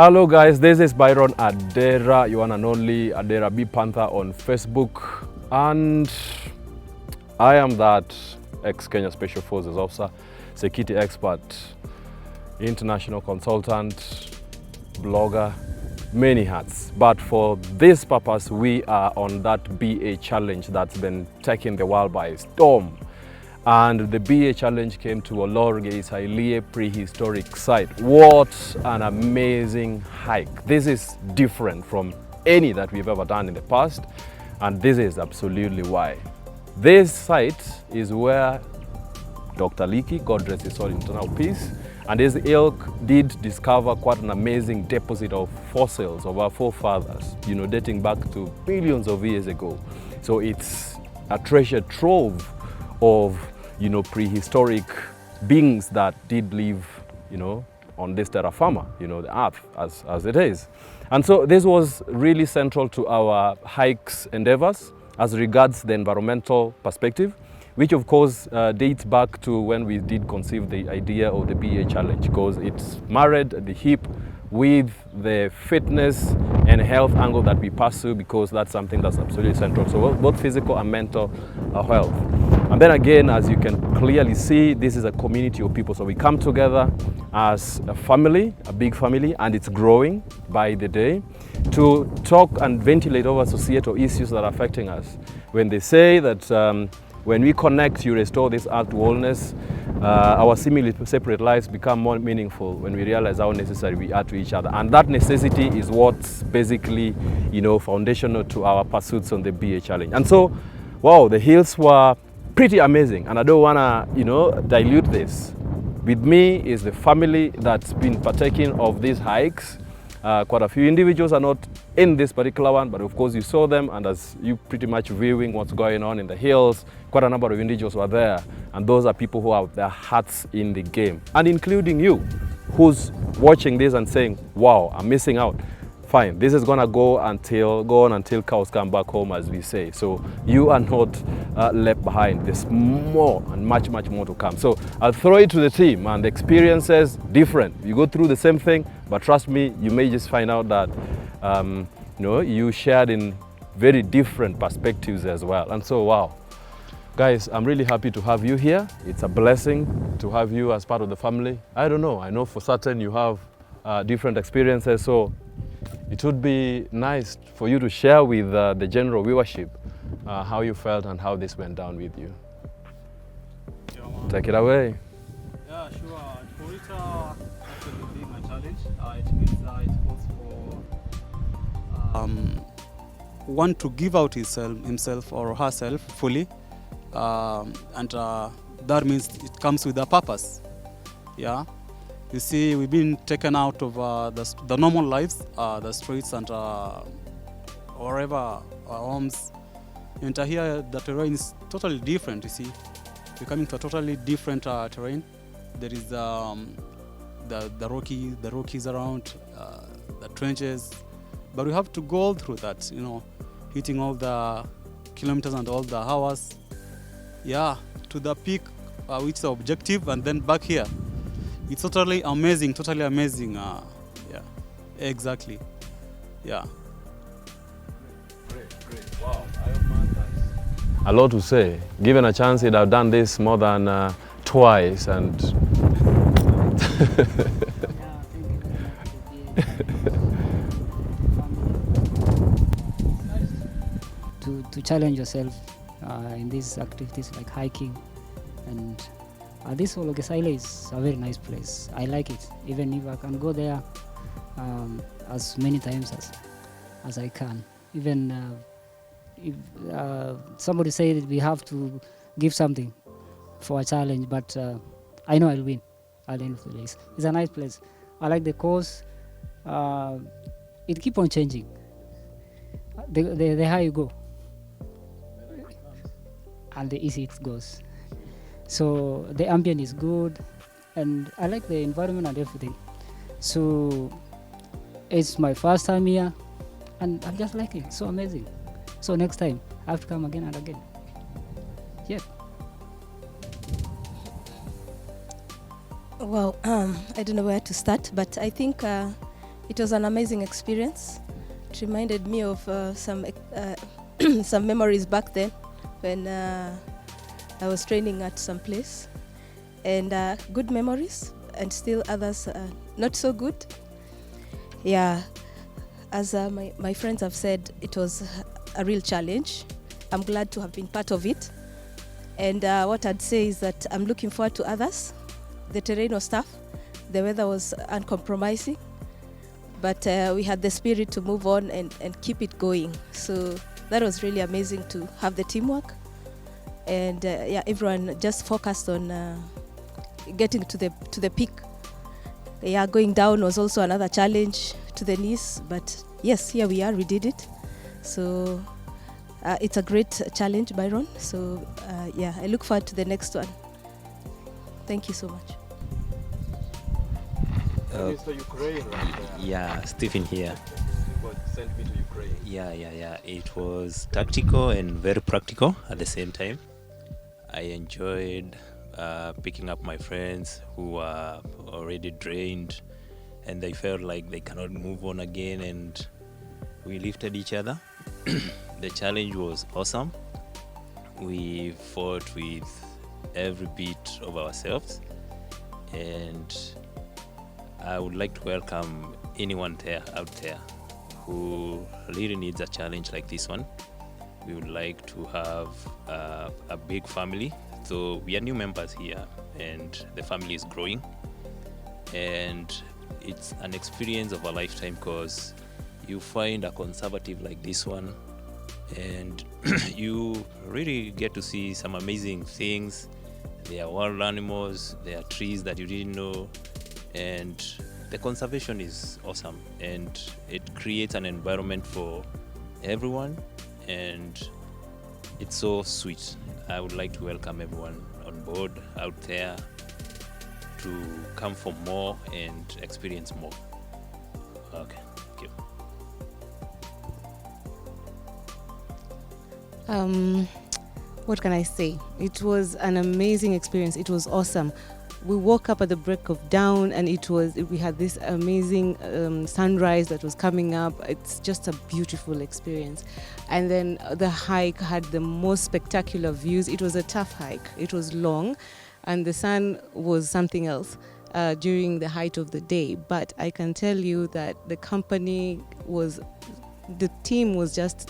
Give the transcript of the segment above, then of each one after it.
Hello guys, this is Byron Adera, your one and only Adera B Panther on Facebook, and I am that ex-Kenya Special Forces officer, security expert, international consultant, blogger, many hats. But for this purpose, we are on that BA challenge that's been taking the world by storm. And the BA challenge came to Olorgesailie prehistoric site. What an amazing hike. This is different from any that we've ever done in the past, and this is absolutely why. This site is where Dr. Leakey, God rest his soul in eternal peace, and his ilk did discover quite an amazing deposit of fossils of our forefathers, dating back to billions of years ago. So it's a treasure trove of prehistoric beings that did live on this terra firma, the earth as it is. And so this was really central to our hikes endeavors as regards the environmental perspective, which of course dates back to when we did conceive the idea of the BA challenge, because it's married at the hip with the fitness and health angle that we pursue, because that's something that's absolutely central. So both physical and mental health. And then again, as you can clearly see, this is a community of people. So we come together as a family, a big family, and it's growing by the day, to talk and ventilate over societal issues that are affecting us. When they say that when we connect, you restore this earth to wholeness, our seemingly separate lives become more meaningful when we realize how necessary we are to each other. And that necessity is what's basically, foundational to our pursuits on the BA challenge. And so, wow, the hills were pretty amazing, and I don't wanna, dilute this. With me is the family that's been partaking of these hikes. Quite a few individuals are not in this particular one, but of course you saw them, and as you pretty much viewing what's going on in the hills, quite a number of individuals were there, and those are people who have their hearts in the game, and including you, who's watching this and saying, wow, I'm missing out. Fine, this is gonna go on until cows come back home, as we say. So you are not left behind. There's more and much more to come. So I'll throw it to the team, and the experiences different. You go through the same thing, but trust me, you may just find out that you shared in very different perspectives as well. And so, wow, guys, I'm really happy to have you here. It's a blessing to have you as part of the family. I don't know. I know for certain you have different experiences, so it would be nice for you to share with the general viewership how you felt and how this went down with you. Take it away. Yeah, sure. For it actually being a challenge, it means it calls for one to give out himself or herself fully, and that means it comes with a purpose. Yeah. You see, we've been taken out of the normal lives, the streets and wherever our homes. And here the terrain is totally different, you see. We're coming to a totally different terrain. There is the rockies around, the trenches. But we have to go all through that, hitting all the kilometers and all the hours. Yeah, to the peak, which is the objective, and then back here. It's totally amazing. Yeah, exactly. Yeah. Great. Wow. A lot to say. Given a chance, I'd have done this more than twice, and to challenge yourself in these activities like hiking, and this Olorgesailie is a very nice place. I like it, even if I can go there as many times as I can. Even if somebody said we have to give something for a challenge, but I know I'll win at the end of the race. It's a nice place. I like the course. It keep on changing. The higher you go, and the easy it goes. So the ambient is good, and I like the environment and everything. So it's my first time here, and I'm just liking it. So amazing. So next time I have to come again and again. Yeah. Well, I don't know where to start, but I think It was an amazing experience. It reminded me of some some memories back then when I was training at some place, and good memories, and still others not so good. Yeah, as my friends have said, it was a real challenge. I'm glad to have been part of it, and what I'd say is that I'm looking forward to others. The terrain was tough, the weather was uncompromising, but we had the spirit to move on and keep it going. So that was really amazing to have the teamwork, and yeah, everyone just focused on getting to the peak. Yeah, going down was also another challenge to the knees, but yes, here we are, we did it. So it's a great challenge, Byron. So yeah, I look forward to the next one. Thank you so much. Mr. Ukraine right there. Yeah, Stephen here. What sent me to Ukraine? Yeah. It was tactical and very practical at the same time. I enjoyed picking up my friends who were already drained and they felt like they cannot move on again, and we lifted each other. The challenge was awesome. We fought with every bit of ourselves, and I would like to welcome anyone out there who really needs a challenge like this one. We would like to have a big family. So we are new members here, and the family is growing. And it's an experience of a lifetime, because you find a conservative like this one, and you really get to see some amazing things. There are wild animals, there are trees that you didn't know, and the conservation is awesome, and it creates an environment for everyone, and it's so sweet. I would like to welcome everyone on board out there to come for more and experience more. Okay, thank you. What can I say? It was an amazing experience. It was awesome. We woke up at the break of dawn, and we had this amazing sunrise that was coming up. It's just a beautiful experience. And then the hike had the most spectacular views. It was a tough hike. It was long, and the sun was something else during the height of the day. But I can tell you that the team was just,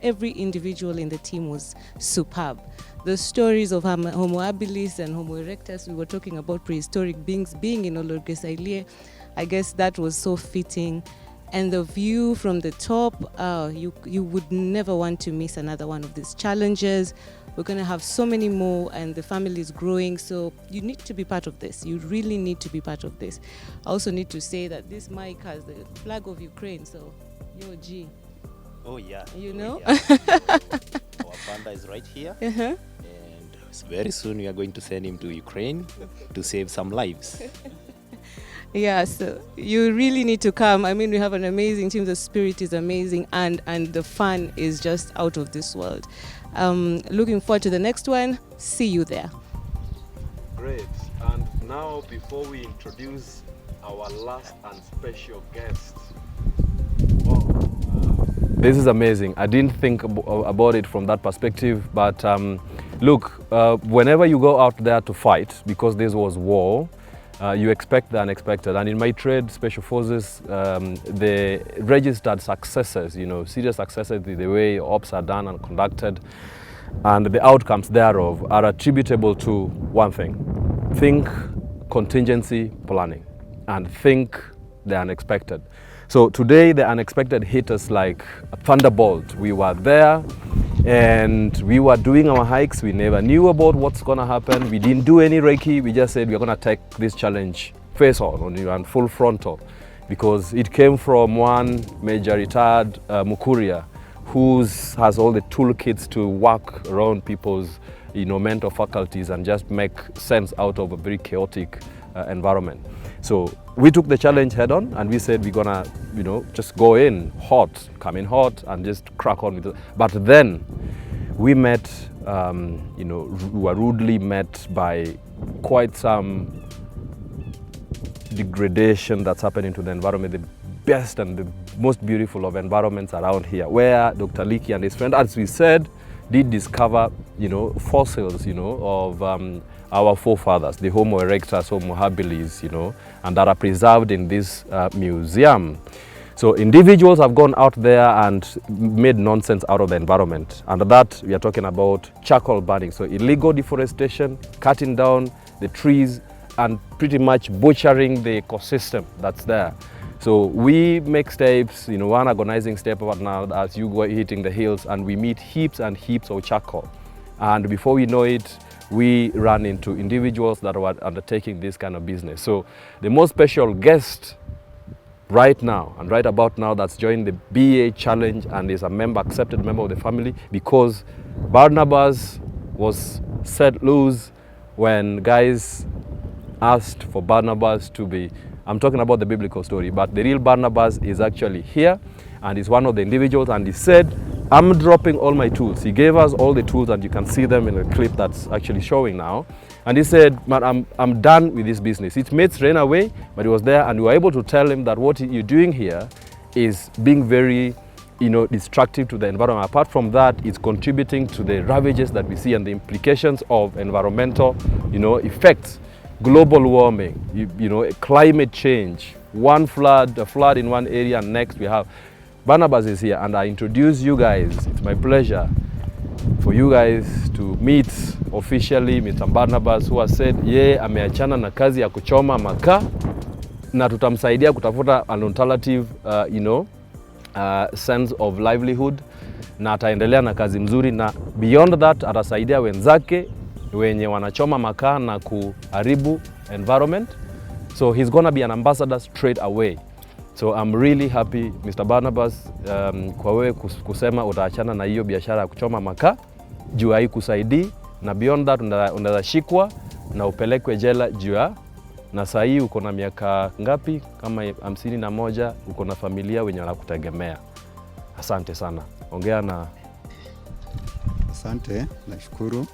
every individual in the team was superb. The stories of Homo habilis and Homo erectus, we were talking about prehistoric beings being in Olorgesailie. I guess that was so fitting. And the view from the top, you would never want to miss another one of these challenges. We're going to have so many more, and the family is growing, so you need to be part of this. You really need to be part of this. I also need to say that this mic has the flag of Ukraine, so yo G. Oh yeah. You know? Yeah. Our panda is right here. Uh-huh. And very soon we are going to send him to Ukraine to save some lives. Yeah, so you really need to come. I mean, we have an amazing team. The spirit is amazing, and the fun is just out of this world. Looking forward to the next one. See you there. Great. And now, before we introduce our last and special guest, this is amazing. I didn't think about it from that perspective, but look, whenever you go out there to fight, because this was war, you expect the unexpected. And in my trade, Special Forces, the registered successes, serious successes, the way ops are done and conducted, and the outcomes thereof are attributable to one thing. Think contingency planning, and think the unexpected. So today, the unexpected hit us like a thunderbolt. We were there, and we were doing our hikes. We never knew about what's going to happen. We didn't do any Reiki. We just said we're going to take this challenge face on and full frontal, because it came from one Major retired Mukuria, who has all the toolkits to work around people's mental faculties and just make sense out of a very chaotic environment. So we took the challenge head on, and we said we're gonna, just go in hot, come in hot, and just crack on with it. But then we met, we were rudely met by quite some degradation that's happening to the environment. The best and the most beautiful of environments around here, where Dr. Leakey and his friend, as we said, did discover, fossils, of our forefathers, the Homo erectus, Homo habilis, and that are preserved in this museum. So individuals have gone out there and made nonsense out of the environment. And that we are talking about charcoal burning. So illegal deforestation, cutting down the trees, and pretty much butchering the ecosystem that's there. So we make steps, one agonizing step about now as you go hitting the hills, and we meet heaps and heaps of charcoal. And before we know it, we run into individuals that were undertaking this kind of business. So the most special guest right now and right about now that's joined the BA challenge and is a accepted member of the family, because Barnabas was set loose when guys asked for Barnabas to be, I'm talking about the biblical story, but the real Barnabas is actually here and is one of the individuals, and he said, I'm dropping all my tools. He gave us all the tools, and you can see them in a clip that's actually showing now. And he said, man, I'm done with this business. His mates ran away, but he was there, and we were able to tell him that what you're doing here is being very, destructive to the environment. Apart from that, it's contributing to the ravages that we see and the implications of environmental, effects, global warming, climate change, a flood in one area, and next we have. Barnabas is here, and I introduce you guys. It's my pleasure for you guys to meet officially Mr. Barnabas, who has said ameachana na kazi ya kuchoma makaa na tutamsaidia kutafuta an alternative sense of livelihood, na ataendelea na kazi mzuri, na beyond that atasaidia wenzake wenye wanachoma makaa na kuharibu environment. So he's gonna be an ambassador straight away. So I'm really happy, Mr. Barnabas, kwa wewe kusema utaachana na hiyo biashara ya kuchoma makaa juu haikusaidii, na beyond that unaweza shikwa na upelekwe jela juu ya, na saa hii uko na miaka ngapi? Kama 51, uko na familia wenye wanakutegemea. Asante sana. Ongea na. Asante, nashukuru.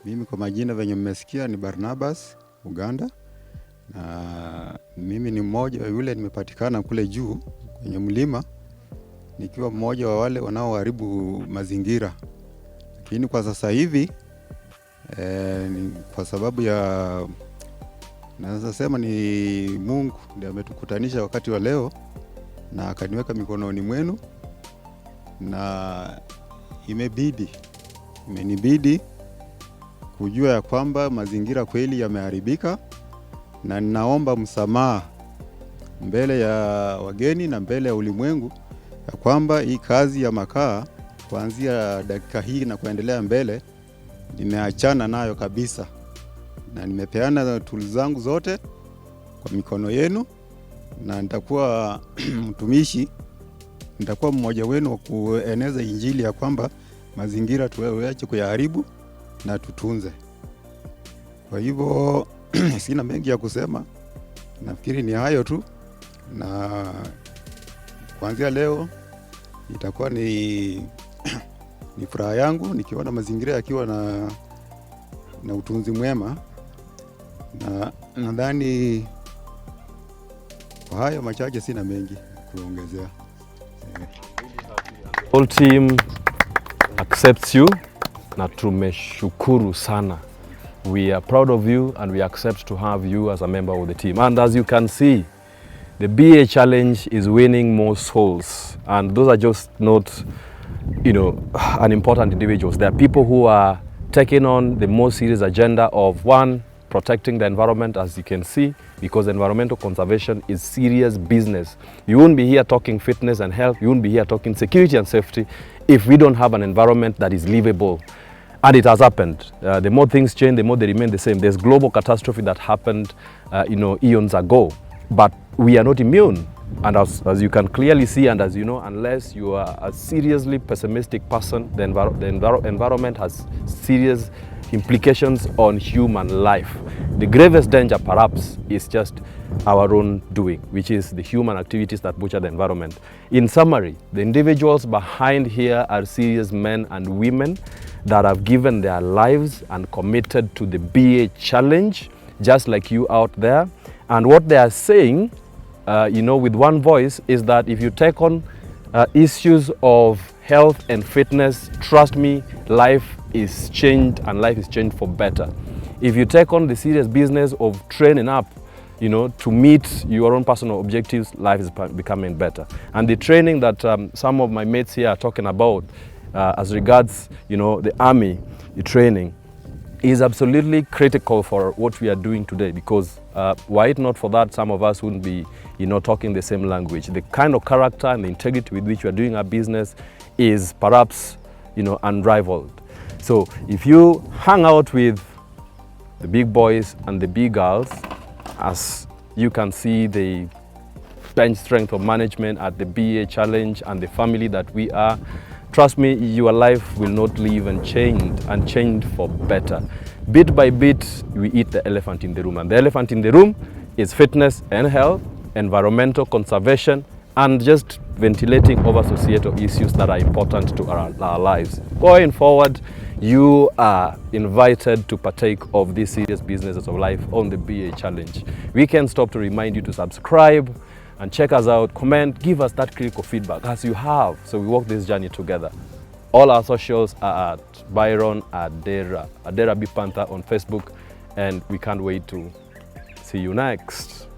Mimi kwa majina venye mmesikia ni Barnabas, Uganda. Na mimi ni mmoja yule nimepatikana kule juu kwenye mlima, nikiwa mmoja wa wale wanaoharibu mazingira. Lakini kwa sasa hivi kwa sababu ya, naweza sema ni Mungu ndiye ametukutanisha wakati wa leo na akaniweka mikononi mwenu, na imenibidi kujua ya kwamba mazingira kweli yameharibika, na ninaomba msamaha mbele ya wageni na mbele ya ulimwengu ya kwamba hii kazi ya makaa kuanzia dakika hii na kuendelea mbele nimeachana nayo kabisa, na nimepeana tools zangu zote kwa mikono yenu, na nitakuwa mtumishi, nitakuwa mmoja wenu wa kueneza injili ya kwamba mazingira tuache kuyaharibu na tutunze. Kwa hivyo sina mengi ya kusema, nafikiri ni hayo tu, na kuanzia leo itakuwa ni furaha yangu nikiona mazingira yakiwa na utunzi mwema, na nadhani kwa hayo machache sina mengi kuongezea. Whole team accepts you na tumeshukuru sana. We are proud of you and we accept to have you as a member of the team. And as you can see, the BA challenge is winning more souls, and those are just not, unimportant individuals. There are people who are taking on the more serious agenda of, one, protecting the environment, as you can see, because environmental conservation is serious business. You won't be here talking fitness and health, you won't be here talking security and safety if we don't have an environment that is livable. And it has happened. The more things change, the more they remain the same. There's global catastrophe that happened, eons ago, but we are not immune. And as you can clearly see, and as you know, unless you are a seriously pessimistic person, the environment has serious implications on human life. The gravest danger, perhaps, is just our own doing, which is the human activities that butcher the environment. In summary, the individuals behind here are serious men and women that have given their lives and committed to the BA challenge, just like you out there. And what they are saying with one voice is that if you take on issues of health and fitness, trust me, life is changed, and life is changed for better. If you take on the serious business of training up, to meet your own personal objectives, life is becoming better. And the training that some of my mates here are talking about as regards, the army, the training, is absolutely critical for what we are doing today, because were it not for that, some of us wouldn't be, talking the same language. The kind of character and the integrity with which we are doing our business is perhaps, unrivaled. So if you hang out with the big boys and the big girls, as you can see the bench strength of management at the BA Challenge and the family that we are, trust me, your life will not live and change for better. Bit by bit, we eat the elephant in the room. And the elephant in the room is fitness and health, environmental conservation, and just ventilating over societal issues that are important to our lives. Going forward, you are invited to partake of these serious businesses of life on the BA Challenge. We can't stop to remind you to subscribe and check us out, comment, give us that critical feedback as you have, so we walk this journey together. All our socials are at Byron Adera, Adera B Panther on Facebook, and we can't wait to see you next.